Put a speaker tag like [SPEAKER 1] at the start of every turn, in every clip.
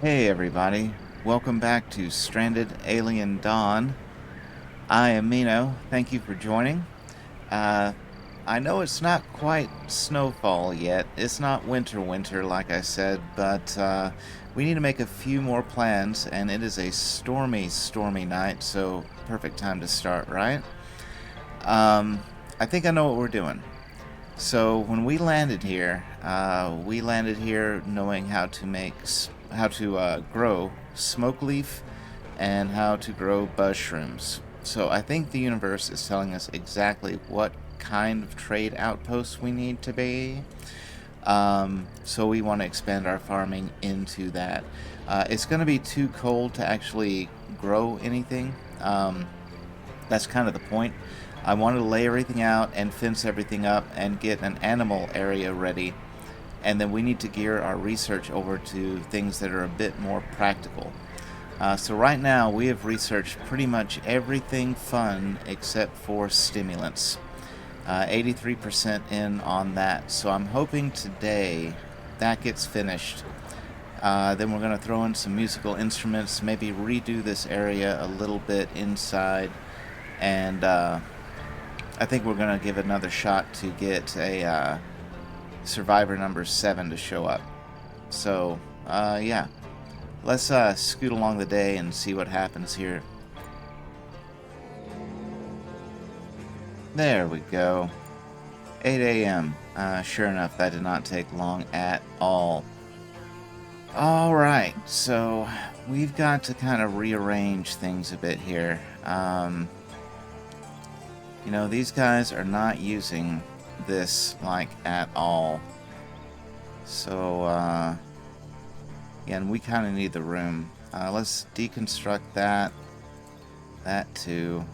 [SPEAKER 1] Hey everybody, welcome back to Stranded Alien Dawn. I am Mino, thank you for joining. Uh, I know it's not quite snowfall yet, it's not winter like I said, but we need to make a few more plans, and it is a stormy night, so perfect time to start, right? I think I know what we're doing. So when we landed here knowing how to grow smoke leaf and how to grow buzz shrooms. So I think the universe is telling us exactly what kind of trade outpost we need to be. So we want to expand our farming into that. It's going to be too cold to actually grow anything. That's kind of the point. I wanted to lay everything out and fence everything up and get an animal area ready. And then we need to gear our research over to things that are a bit more practical. So right now we have researched pretty much everything fun except for stimulants. 83% in on that. So I'm hoping today that gets finished. Then we're going to throw in some musical instruments, maybe redo this area a little bit inside, and I think we're going to give another shot to get a survivor number 7 to show up. So, yeah. Let's scoot along the day and see what happens here. There we go. 8 a.m. Sure enough, that did not take long at all. Alright, so we've got to kind of rearrange things a bit here. You know, these guys are not using this, like, at all. So, yeah, and we kind of need the room. Let's deconstruct that. That too.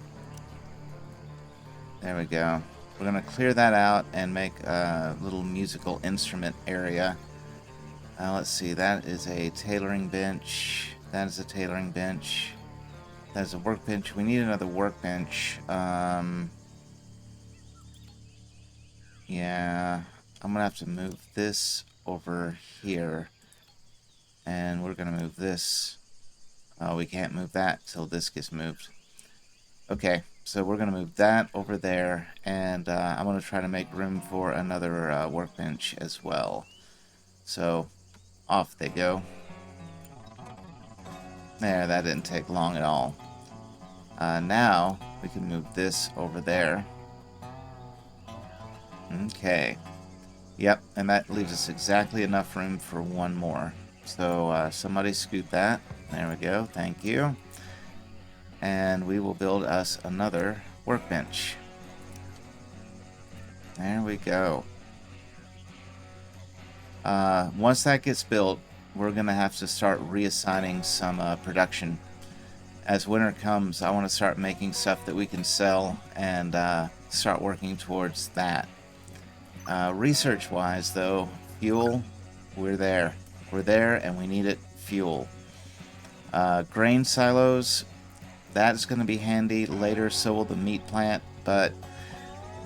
[SPEAKER 1] There we go. We're going to clear that out and make a little musical instrument area. Let's see, that is a tailoring bench. That is a tailoring bench. That is a workbench. We need another workbench. Yeah, I'm gonna have to move this over here. And we're gonna move this. Oh, we can't move that till this gets moved. Okay, so we're gonna move that over there, and I'm gonna try to make room for another workbench as well. So, off they go. There, that didn't take long at all. Now, we can move this over there. Okay. Yep, and that leaves us exactly enough room for one more. So, somebody scoot that. There we go, thank you. And we will build us another workbench. There we go. Once that gets built, we're going to have to start reassigning some production. As winter comes, I want to start making stuff that we can sell and start working towards that. Research-wise, though, fuel, we're there. We're there, and we need it fuel. Grain silos, that's going to be handy later, so will the meat plant, but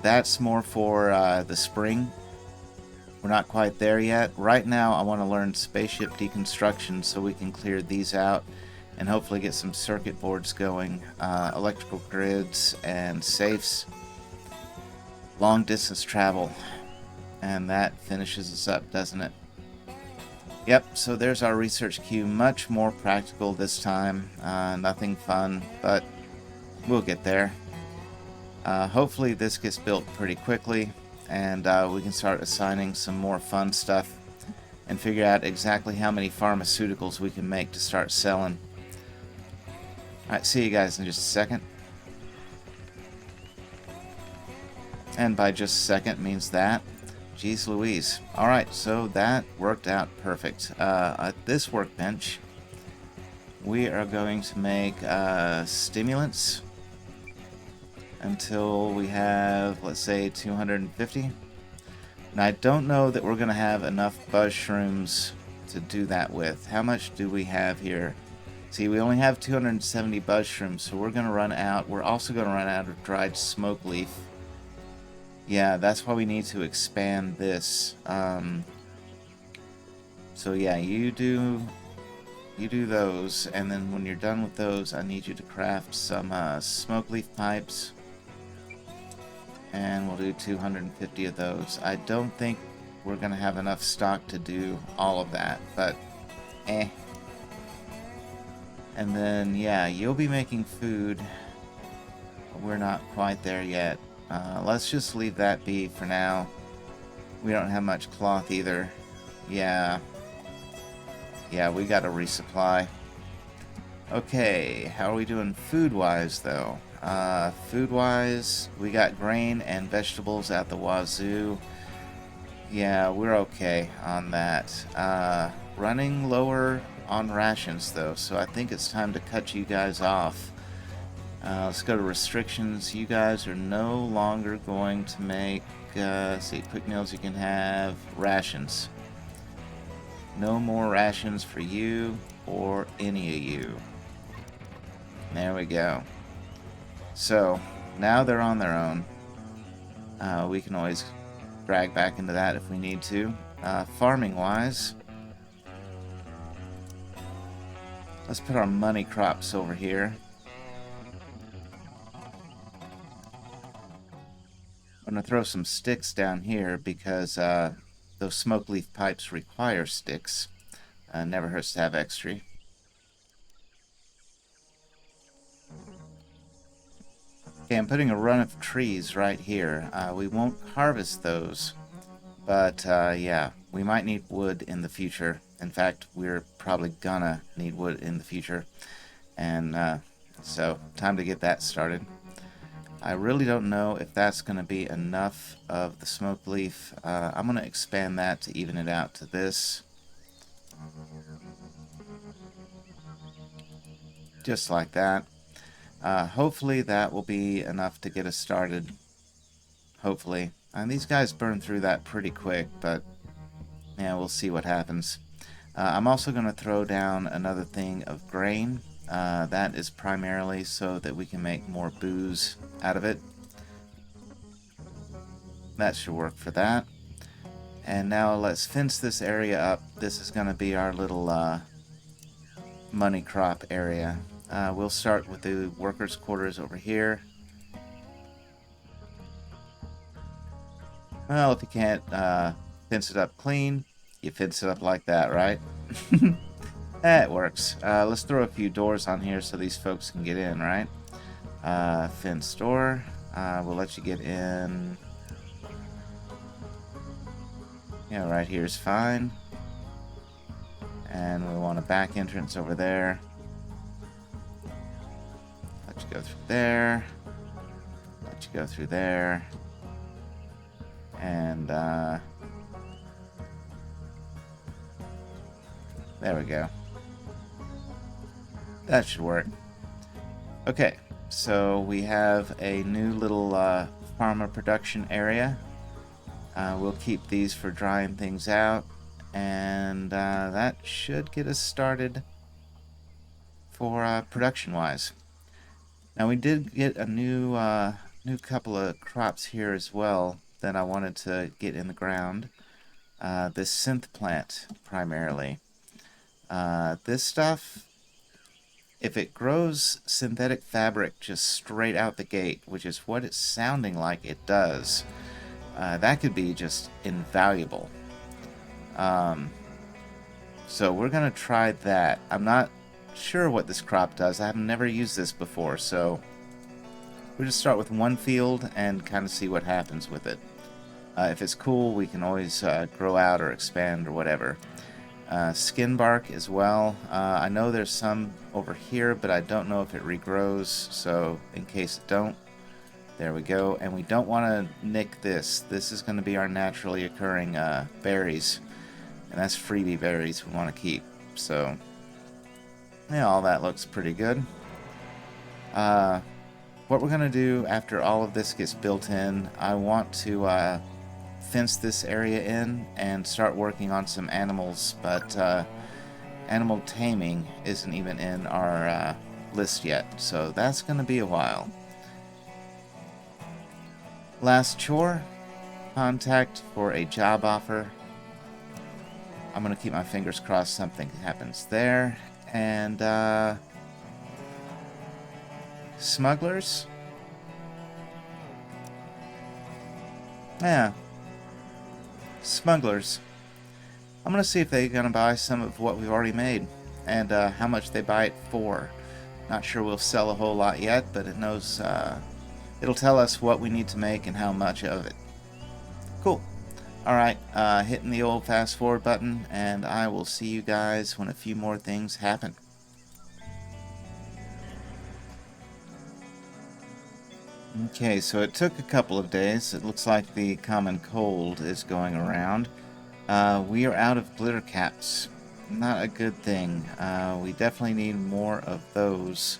[SPEAKER 1] that's more for the spring. We're not quite there yet. Right now, I want to learn spaceship deconstruction so we can clear these out and hopefully get some circuit boards going, electrical grids, and safes. Long distance travel. And that finishes us up, doesn't it? Yep, so there's our research queue. Much more practical this time. Nothing fun, but we'll get there. Hopefully this gets built pretty quickly, and we can start assigning some more fun stuff and figure out exactly how many pharmaceuticals we can make to start selling. Alright, see you guys in just a second. And by just a second means that. Jeez Louise. Alright, so that worked out perfect. At this workbench, we are going to make stimulants until we have, let's say, 250. And I don't know that we're going to have enough buzz shrooms to do that with. How much do we have here? See, we only have 270 buzz shrooms, so we're going to run out. We're also going to run out of dried smoke leaf. Yeah, that's why we need to expand this. So yeah, you do you do those, and then when you're done with those, I need you to craft some smoke leaf pipes, and we'll do 250 of those. I don't think we're gonna have enough stock to do all of that, but eh. And then, yeah, you'll be making food. We're not quite there yet. Let's just leave that be for now. We don't have much cloth either. Yeah, we gotta resupply. Okay, how are we doing food-wise, though? Food-wise, we got grain and vegetables at the wazoo. Yeah, we're okay on that. Running lower on rations, though, so I think it's time to cut you guys off. Let's go to restrictions. You guys are no longer going to make, see, quick meals you can have, rations. No more rations for you or any of you. There we go. So, now they're on their own. We can always drag back into that if we need to. Farming-wise, let's put our money crops over here. I'm going to throw some sticks down here because those smoke leaf pipes require sticks. Never hurts to have extra. Okay, I'm putting a run of trees right here. We won't harvest those, but yeah, we might need wood in the future. In fact, we're probably gonna need wood in the future. And so, time to get that started. I really don't know if that's going to be enough of the smoke leaf. I'm going to expand that to even it out to this. Just like that. Hopefully that will be enough to get us started. Hopefully. And these guys burn through that pretty quick, but yeah, we'll see what happens. I'm also going to throw down another thing of grain. That is primarily so that we can make more booze out of it. That should work for that. And now let's fence this area up. This is going to be our little money crop area. We'll start with the workers' quarters over here. Well, if you can't fence it up clean, you fence it up like that, right? That works. Let's throw a few doors on here so these folks can get in, right? Fence door. We'll let you get in. Yeah, right here is fine. And we want a back entrance over there. Let you go through there. Let you go through there. And, there we go. That should work. Okay, so we have a new little pharma production area. We'll keep these for drying things out, and that should get us started for production-wise. Now we did get a new couple of crops here as well that I wanted to get in the ground. This synth plant primarily. This stuff, if it grows synthetic fabric just straight out the gate, which is what it's sounding like it does, that could be just invaluable. So we're going to try that. I'm not sure what this crop does. I have never used this before, so we'll just start with one field and kind of see what happens with it. If it's cool, we can always grow out or expand or whatever. Skin bark as well. I know there's some over here, but I don't know if it regrows, so in case it don't, there we go. And we don't want to nick this. This is going to be our naturally occurring berries, and that's freebie berries we want to keep. So yeah, all that looks pretty good. What we're going to do after all of this gets built in, I want to fence this area in and start working on some animals, but animal taming isn't even in our list yet, so that's going to be a while. Last chore, contact for a job offer. I'm going to keep my fingers crossed something happens there, And, smugglers? Yeah, smugglers. I'm gonna see if they're gonna buy some of what we've already made, and how much they buy it for. Not sure we'll sell a whole lot yet, but it knows, it'll tell us what we need to make and how much of it. Cool. Alright, hitting the old fast forward button, and I will see you guys when a few more things happen. Okay, so it took a couple of days. It looks like the common cold is going around. We are out of glitter caps. Not a good thing. We definitely need more of those.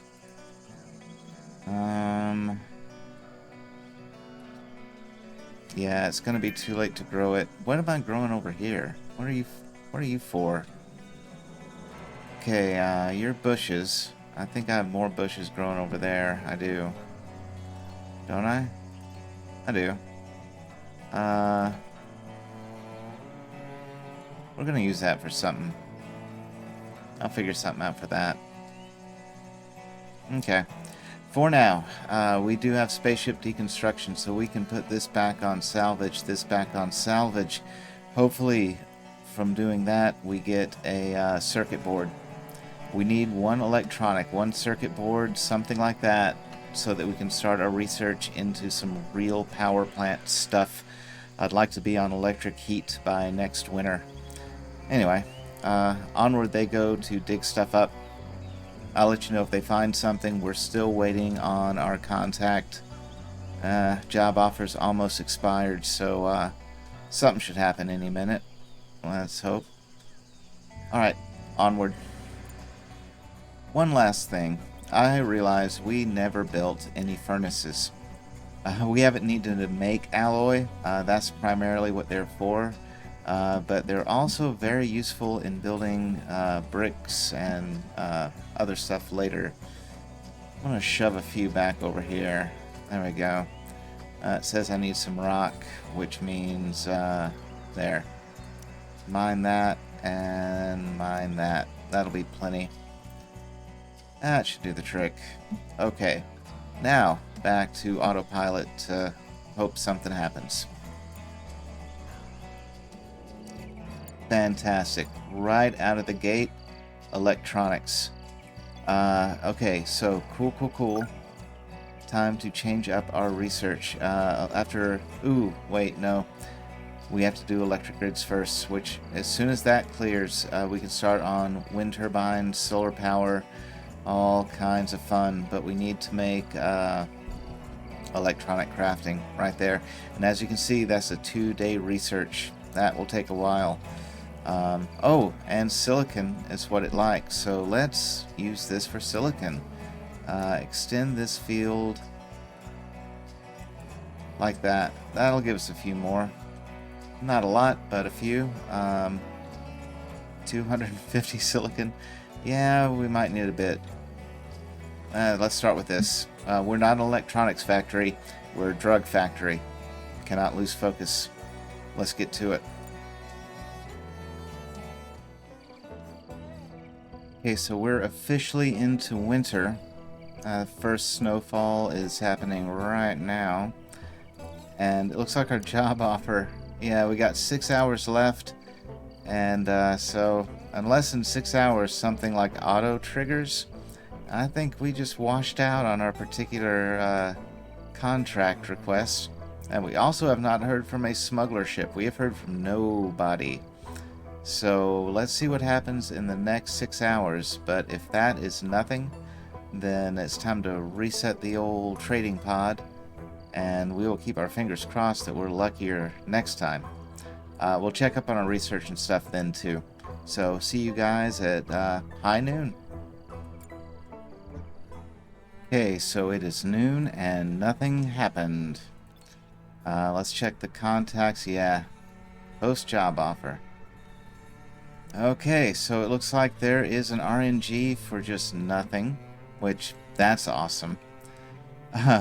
[SPEAKER 1] Yeah, it's gonna be too late to grow it. What am I growing over here? What are you for? Okay, your bushes. I think I have more bushes growing over there. I do. Don't I? I do. We're gonna use that for something. I'll figure something out for that. Okay. For now, we do have spaceship deconstruction, so we can put this back on salvage, this back on salvage. Hopefully, from doing that, we get a circuit board. We need one electronic, one circuit board, something like that, so that we can start our research into some real power plant stuff. I'd like to be on electric heat by next winter. Anyway, onward they go to dig stuff up. I'll let you know if they find something. We're still waiting on our contact. Job offer's almost expired, so something should happen any minute. Let's hope. Alright, onward. One last thing. I realized we never built any furnaces. We haven't needed to make alloy. That's primarily what they're for. But they're also very useful in building bricks and other stuff later. I'm going to shove a few back over here. There we go. It says I need some rock, which means there. Mine that and mine that. That'll be plenty. That should do the trick. Okay. Now, back to autopilot to hope something happens. Fantastic. Right out of the gate, electronics. Okay, so cool. Time to change up our research. Ooh, wait, no. We have to do electric grids first, which as soon as that clears, we can start on wind turbines, solar power, all kinds of fun, but we need to make electronic crafting right there. And as you can see, that's a 2-day research. That will take a while. Oh, and silicon is what it likes, so let's use this for silicon. Extend this field like that. That'll give us a few more. Not a lot, but a few. 250 silicon. Yeah, we might need a bit. Let's start with this. We're not an electronics factory. We're a drug factory. Cannot lose focus. Let's get to it. Okay, so we're officially into winter. First snowfall is happening right now. And it looks like our job offer... Yeah, we got 6 hours left. And so, unless in 6 hours something like auto triggers, I think we just washed out on our particular contract request. And we also have not heard from a smuggler ship. We have heard from nobody. So let's see what happens in the next 6 hours. But if that is nothing, then it's time to reset the old trading pod. And we will keep our fingers crossed that we're luckier next time. We'll check up on our research and stuff then too. So see you guys at high noon. Okay, so it is noon and nothing happened. Let's check the contacts. Yeah, post job offer. Okay, so it looks like there is an RNG for just nothing, which that's awesome.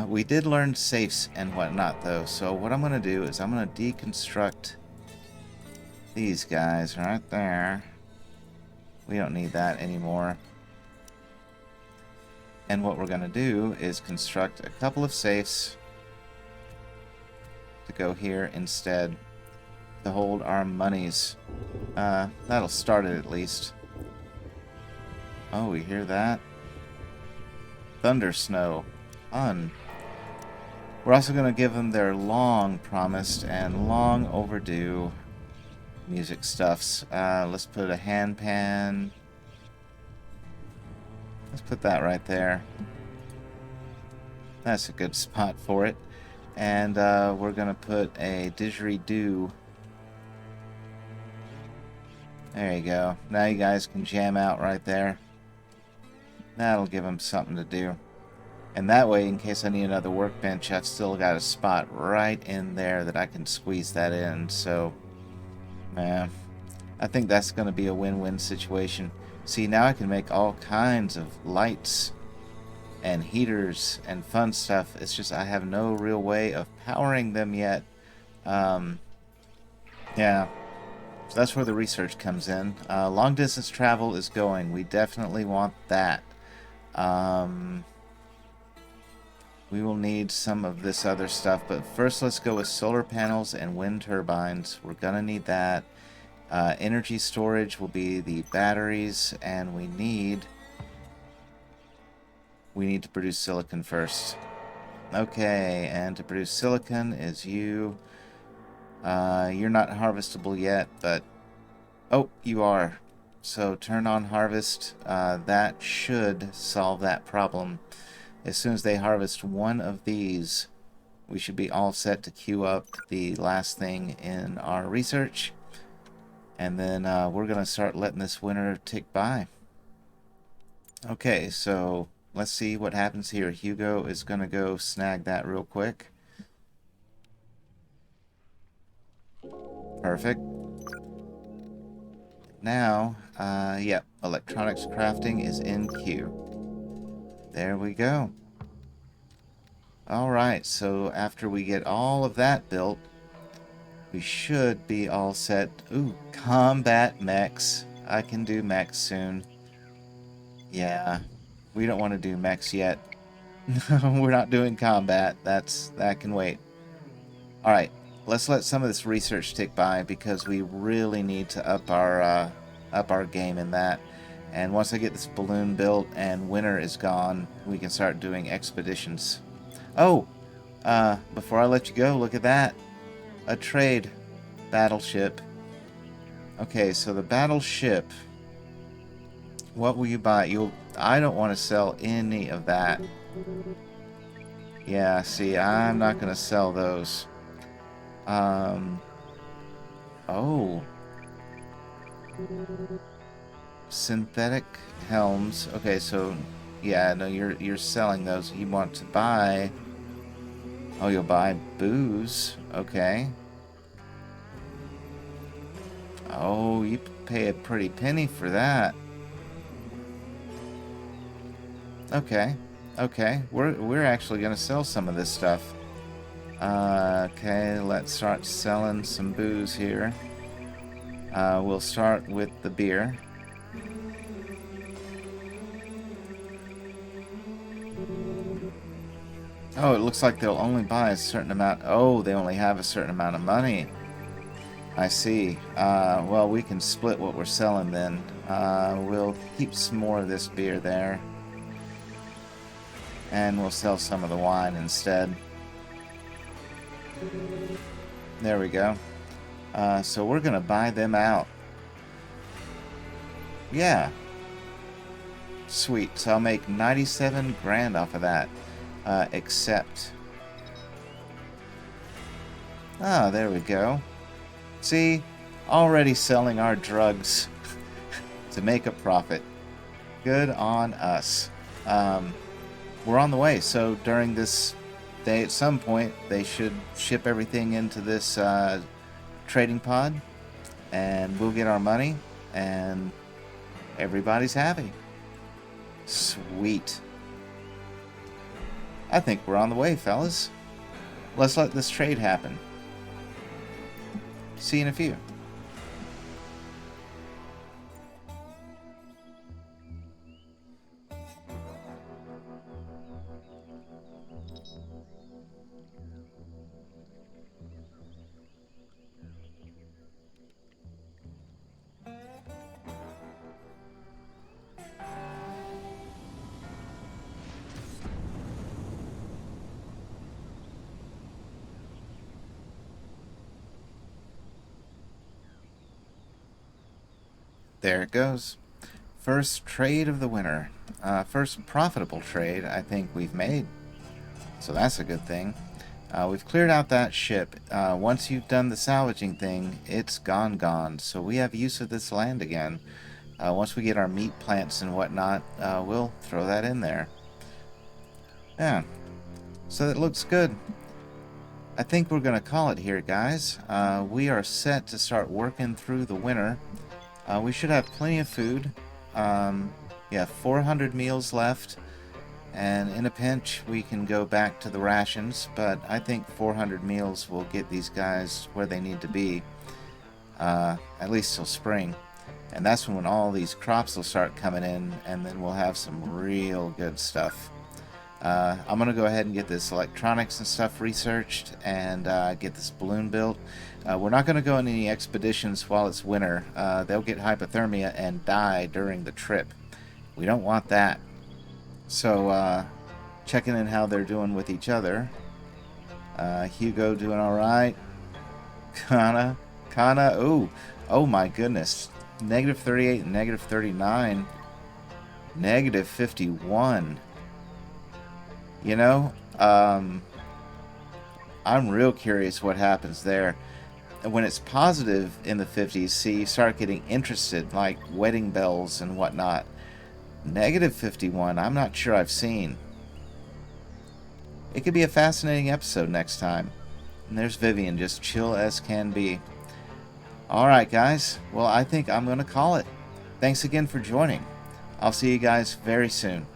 [SPEAKER 1] We did learn safes and whatnot though, so what I'm going to do is I'm going to deconstruct these guys right there. We don't need that anymore. And what we're going to do is construct a couple of safes to go here instead to hold our monies. That'll start it at least. Oh, we hear that? Thunder snow. Fun. We're also going to give them their long promised and long overdue music stuffs. Let's put a hand pan. Let's put that right there. That's a good spot for it. And we're going to put a didgeridoo. There you go. Now you guys can jam out right there. That'll give them something to do. And that way, in case I need another workbench, I've still got a spot right in there that I can squeeze that in. So, man, I think that's going to be a win-win situation. See, now I can make all kinds of lights and heaters and fun stuff. It's just I have no real way of powering them yet. Yeah, so that's where the research comes in. Long distance travel is going. We definitely want that. We will need some of this other stuff, but first let's go with solar panels and wind turbines. We're gonna need that. Energy storage will be the batteries, and we need to produce silicon first. Okay, and to produce silicon is you. You're not harvestable yet, but oh, you are. So turn on harvest. That should solve that problem. As soon as they harvest one of these, we should be all set to queue up the last thing in our research. And then we're going to start letting this winter tick by. Okay, so let's see what happens here. Hugo is going to go snag that real quick. Perfect. Now, yep, electronics crafting is in queue. There we go. Alright, so after we get all of that built, we should be all set. Ooh, combat mechs. I can do mechs soon. Yeah, we don't want to do mechs yet. We're not doing combat. That can wait. Alright, let's let some of this research tick by because we really need to up our game in that. And once I get this balloon built and winter is gone, we can start doing expeditions. Oh, before I let you go, look at that. A trade battleship. Okay, so the battleship, what will you buy? I don't want to sell any of that. Yeah, see, I'm not going to sell those. Oh. Synthetic helms. Okay, so yeah, no, you're selling those. You want to buy. Oh, you'll buy booze. Okay. Oh, you pay a pretty penny for that. Okay. Okay. We're actually gonna sell some of this stuff. Okay, let's start selling some booze here. We'll start with the beer. Oh, it looks like they'll only buy a certain amount. Oh, they only have a certain amount of money. I see. Well, we can split what we're selling then. We'll keep some more of this beer there. And we'll sell some of the wine instead. There we go. So we're going to buy them out. Yeah. Sweet. So I'll make 97 grand off of that. Except. Ah, there we go. See? Already selling our drugs to make a profit. Good on us. We're on the way. So during this day, at some point, they should ship everything into this trading pod. And we'll get our money. And everybody's happy. Sweet. I think we're on the way, fellas. Let's let this trade happen. See you in a few. There it goes. First trade of the winter. First profitable trade I think we've made. So that's a good thing. We've cleared out that ship. Once you've done the salvaging thing, it's gone. So we have use of this land again. Once we get our meat plants and whatnot, we'll throw that in there. Yeah. So that looks good. I think we're going to call it here, guys. We are set to start working through the winter. We should have plenty of food. Yeah, 400 meals left. And in a pinch, we can go back to the rations. But I think 400 meals will get these guys where they need to be. At least till spring. And that's when all these crops will start coming in. And then we'll have some real good stuff. I'm going to go ahead and get this electronics and stuff researched and get this balloon built. We're not going to go on any expeditions while it's winter. They'll get hypothermia and die during the trip. We don't want that. So, checking in how they're doing with each other. Hugo doing alright. Kana, oh my goodness. Negative 38 and negative 39. Negative 51. You know, I'm real curious what happens there. And when it's positive in the 50s, see, you start getting interested, like wedding bells and whatnot. Negative 51, I'm not sure I've seen. It could be a fascinating episode next time. And there's Vivian, just chill as can be. Alright, guys. Well, I think I'm going to call it. Thanks again for joining. I'll see you guys very soon.